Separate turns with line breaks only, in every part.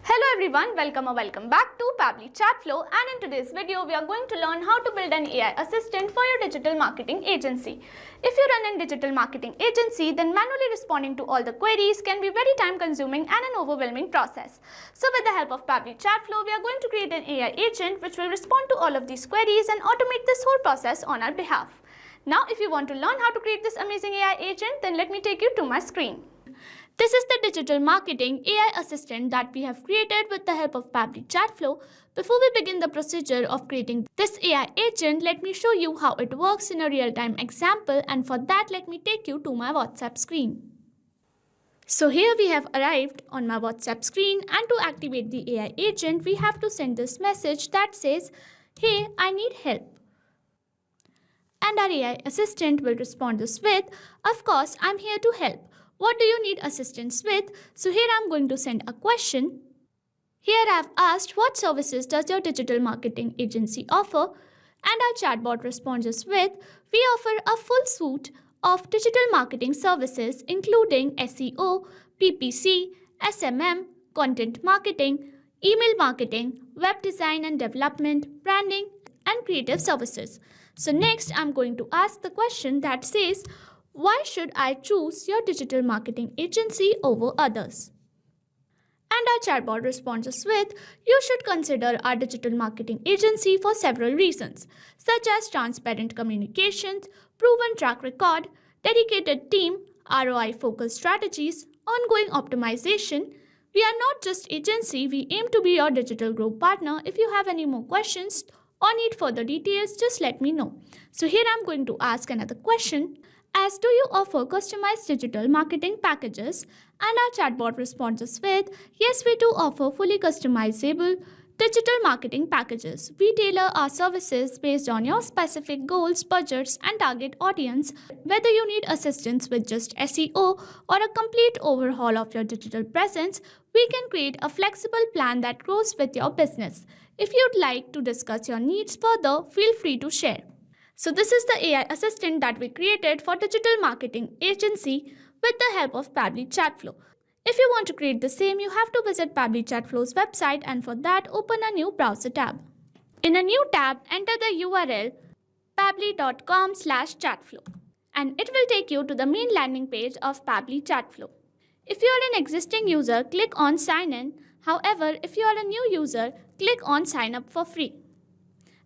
Hello everyone, welcome back to Pabbly Chatflow, and in today's video we are going to learn how to build an AI assistant for your digital marketing agency. If you run a digital marketing agency, then manually responding to all the queries can be very time consuming and an overwhelming process. So with the help of Pabbly Chatflow, we are going to create an AI agent which will respond to all of these queries and automate this whole process on our behalf. Now if you want to learn how to create this amazing AI agent, then let me take you to my screen. This is the digital marketing AI assistant that we have created with the help of Pabbly Chatflow. Before we begin the procedure of creating this AI agent, let me show you how it works in a real-time example, and for that let me take you to my WhatsApp screen. So here we have arrived on my WhatsApp screen, and to activate the AI agent we have to send this message that says, "Hey, I need help." And our AI assistant will respond this with, "Of course, I'm here to help. What do you need assistance with?" So here I'm going to send a question. Here I've asked, "What services does your digital marketing agency offer?" And our chatbot responds us with, "We offer a full suite of digital marketing services including SEO, PPC, SMM, content marketing, email marketing, web design and development, branding, and creative services." So next I'm going to ask the question that says, "Why should I choose your digital marketing agency over others?" And our chatbot responds us with, "You should consider our digital marketing agency for several reasons, such as transparent communications, proven track record, dedicated team, ROI-focused strategies, ongoing optimization. We are not just agency, we aim to be your digital growth partner. If you have any more questions or need further details, just let me know." So here I'm going to ask another question. As, "Do you offer customized digital marketing packages?" And our chatbot responds us with, "Yes, we do offer fully customizable digital marketing packages. We tailor our services based on your specific goals, budgets, and target audience. Whether you need assistance with just SEO or a complete overhaul of your digital presence, we can create a flexible plan that grows with your business. If you'd like to discuss your needs further, feel free to share." So this is the AI assistant that we created for digital marketing agency with the help of Pabbly Chatflow. If you want to create the same, you have to visit Pabbly Chatflow's website, and for that open a new browser tab. In a new tab, enter the URL pabbly.com/chatflow, and it will take you to the main landing page of Pabbly Chatflow. If you are an existing user, click on sign in. However, if you are a new user, click on sign up for free.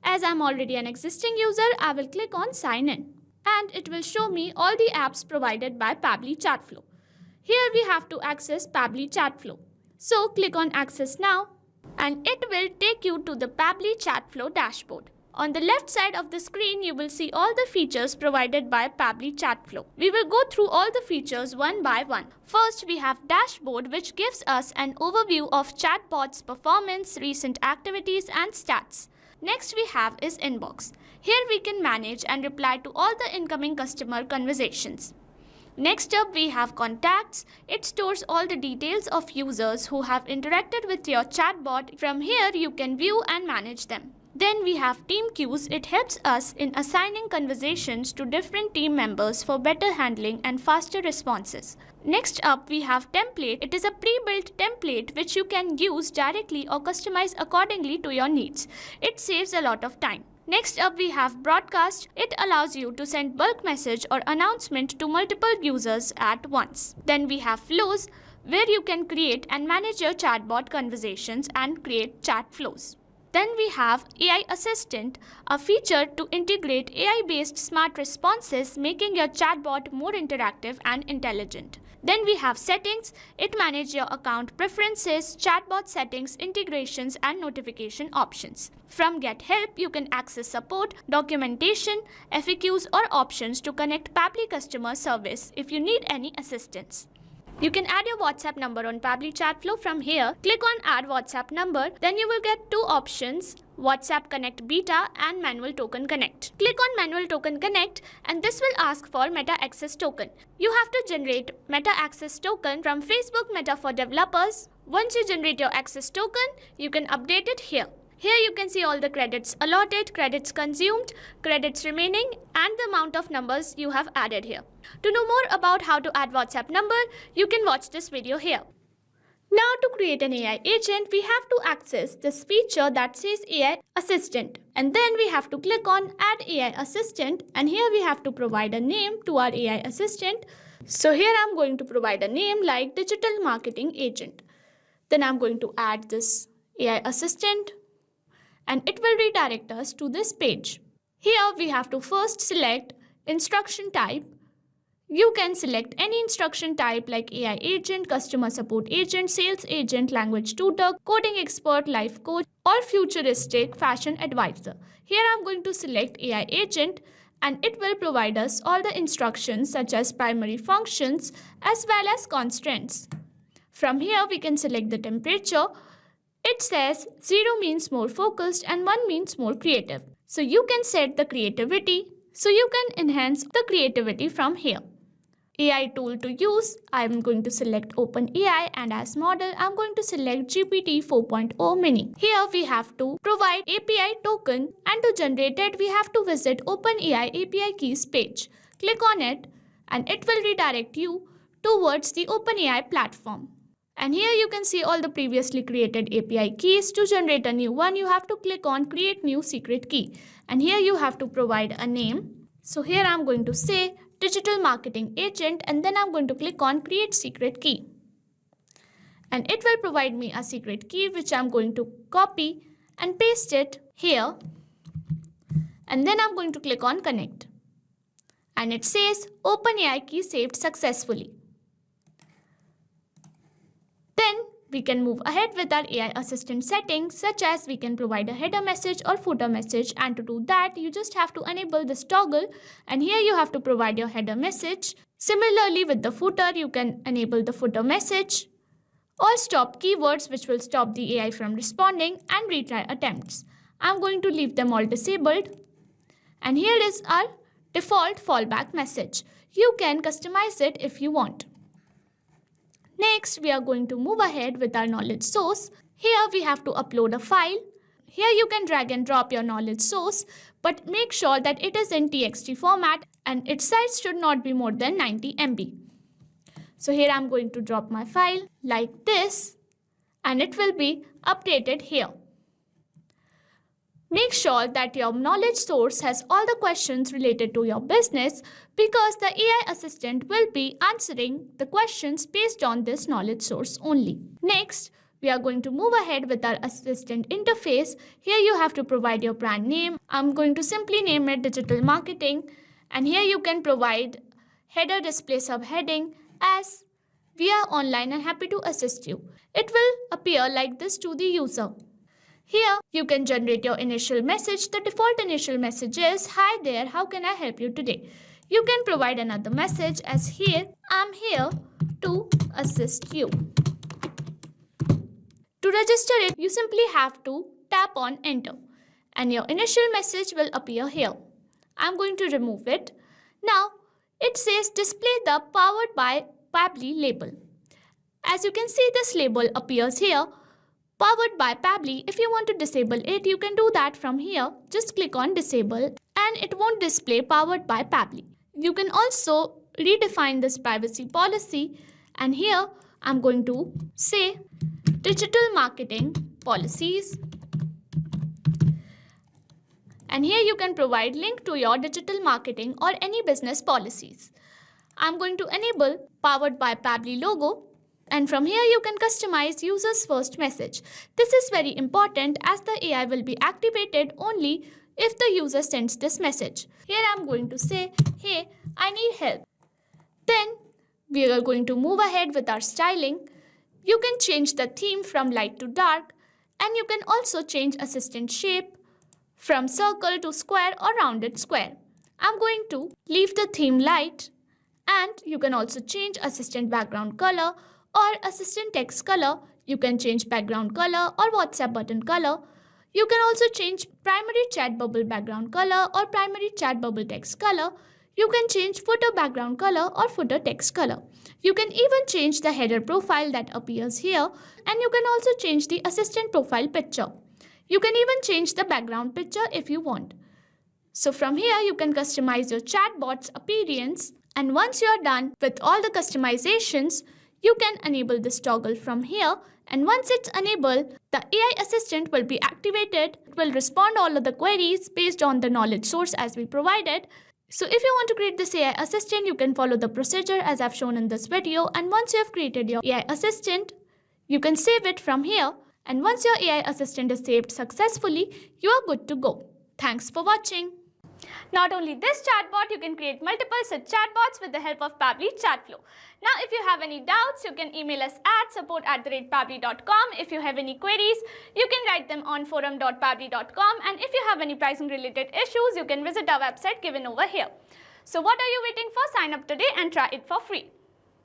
As I'm already an existing user, I will click on sign in, and it will show me all the apps provided by Pabbly Chatflow. Here we have to access Pabbly Chatflow. So click on access now, and it will take you to the Pabbly Chatflow dashboard. On the left side of the screen, you will see all the features provided by Pabbly Chatflow. We will go through all the features one by one. First, we have dashboard, which gives us an overview of chatbot's performance, recent activities, and stats. Next we have is inbox. Here we can manage and reply to all the incoming customer conversations. Next up we have contacts. It stores all the details of users who have interacted with your chatbot. From here you can view and manage them. Then we have team queues. It helps us in assigning conversations to different team members for better handling and faster responses. Next up we have template. It is a pre-built template which you can use directly or customize accordingly to your needs. It saves a lot of time. Next up we have broadcast. It allows you to send bulk message or announcement to multiple users at once. Then we have flows, where you can create and manage your chatbot conversations and create chat flows. Then we have AI Assistant, a feature to integrate AI-based smart responses, making your chatbot more interactive and intelligent. Then we have settings. It manages your account preferences, chatbot settings, integrations, and notification options. From Get Help, you can access support, documentation, FAQs, or options to connect Pabbly customer service if you need any assistance. You can add your WhatsApp number on Pabbly Chatflow from here. Click on Add WhatsApp Number. Then you will get two options, WhatsApp Connect Beta and Manual Token Connect. Click on Manual Token Connect, and this will ask for Meta Access Token. You have to generate Meta Access Token from Facebook Meta for Developers. Once you generate your access token, you can update it here. Here you can see all the credits allotted, credits consumed, credits remaining, and the amount of numbers you have added here. To know more about how to add WhatsApp number, you can watch this video here. Now to create an AI agent, we have to access this feature that says AI Assistant. And then we have to click on Add AI Assistant, and here we have to provide a name to our AI Assistant. So here I'm going to provide a name like Digital Marketing Agent. Then I'm going to add this AI Assistant, and it will redirect us to this page. Here we have to first select instruction type. You can select any instruction type like AI agent, customer support agent, sales agent, language tutor, coding expert, life coach, or futuristic fashion advisor. Here I'm going to select AI agent, and it will provide us all the instructions such as primary functions as well as constraints. From here we can select the temperature. It says 0 means more focused and 1 means more creative. So you can set the creativity. So you can enhance the creativity from here. AI tool to use, I am going to select OpenAI, and as model I am going to select GPT 4.0 mini. Here we have to provide API token, and to generate it we have to visit OpenAI API keys page. Click on it and it will redirect you towards the OpenAI platform. And here you can see all the previously created API keys. To generate a new one, you have to click on create new secret key, and here you have to provide a name. So here I'm going to say Digital Marketing Agent, and then I'm going to click on create secret key. And it will provide me a secret key which I'm going to copy and paste it here. And then I'm going to click on connect. And it says OpenAI key saved successfully. Then we can move ahead with our AI assistant settings, such as we can provide a header message or footer message, and to do that you just have to enable this toggle, and here you have to provide your header message. Similarly with the footer, you can enable the footer message or stop keywords which will stop the AI from responding, and retry attempts. I'm going to leave them all disabled, and here is our default fallback message. You can customize it if you want. Next, we are going to move ahead with our knowledge source. Here we have to upload a file. Here you can drag and drop your knowledge source, but make sure that it is in TXT format and its size should not be more than 90 MB. So here I'm going to drop my file like this, and it will be updated here. Make sure that your knowledge source has all the questions related to your business, because the AI assistant will be answering the questions based on this knowledge source only. Next, we are going to move ahead with our assistant interface. Here you have to provide your brand name. I'm going to simply name it Digital Marketing, and here you can provide header display subheading as "We are online and happy to assist you." It will appear like this to the user. Here you can generate your initial message. The default initial message is "Hi there, how can I help you today?" You can provide another message as "Here, I'm here to assist you." To register it, you simply have to tap on enter, and your initial message will appear here. I'm going to remove it. Now it says display the powered by Pabbly label. As you can see, this label appears here, powered by Pabbly. If you want to disable it, you can do that from here. Just click on disable and it won't display powered by Pabbly. You can also redefine this privacy policy, and here I'm going to say digital marketing policies, and here you can provide link to your digital marketing or any business policies. I'm going to enable powered by Pabbly logo, and from here you can customize user's first message. This is very important as the AI will be activated only if the user sends this message. Here I'm going to say, "Hey, I need help." Then we are going to move ahead with our styling. You can change the theme from light to dark, and you can also change assistant shape from circle to square or rounded square. I'm going to leave the theme light, and you can also change assistant background color or assistant text color. You can change background color or WhatsApp button color. You can also change primary chat bubble background color or primary chat bubble text color. You can change footer background color or footer text color. You can even change the header profile that appears here, and you can also change the assistant profile picture. You can even change the background picture if you want. So from here you can customize your chatbot's appearance, and once you are done with all the customizations, you can enable this toggle from here, and once it's enabled, the AI assistant will be activated. It will respond all of the queries based on the knowledge source as we provided. So if you want to create this AI assistant, you can follow the procedure as I've shown in this video, and once you have created your AI assistant, you can save it from here, and once your AI assistant is saved successfully, you are good to go. Thanks for watching. Not only this chatbot, you can create multiple such chatbots with the help of Pabbly Chatflow. Now, if you have any doubts, you can email us at support@pabbly.com. If you have any queries, you can write them on forum.pabbly.com. And if you have any pricing related issues, you can visit our website given over here. So what are you waiting for? Sign up today and try it for free.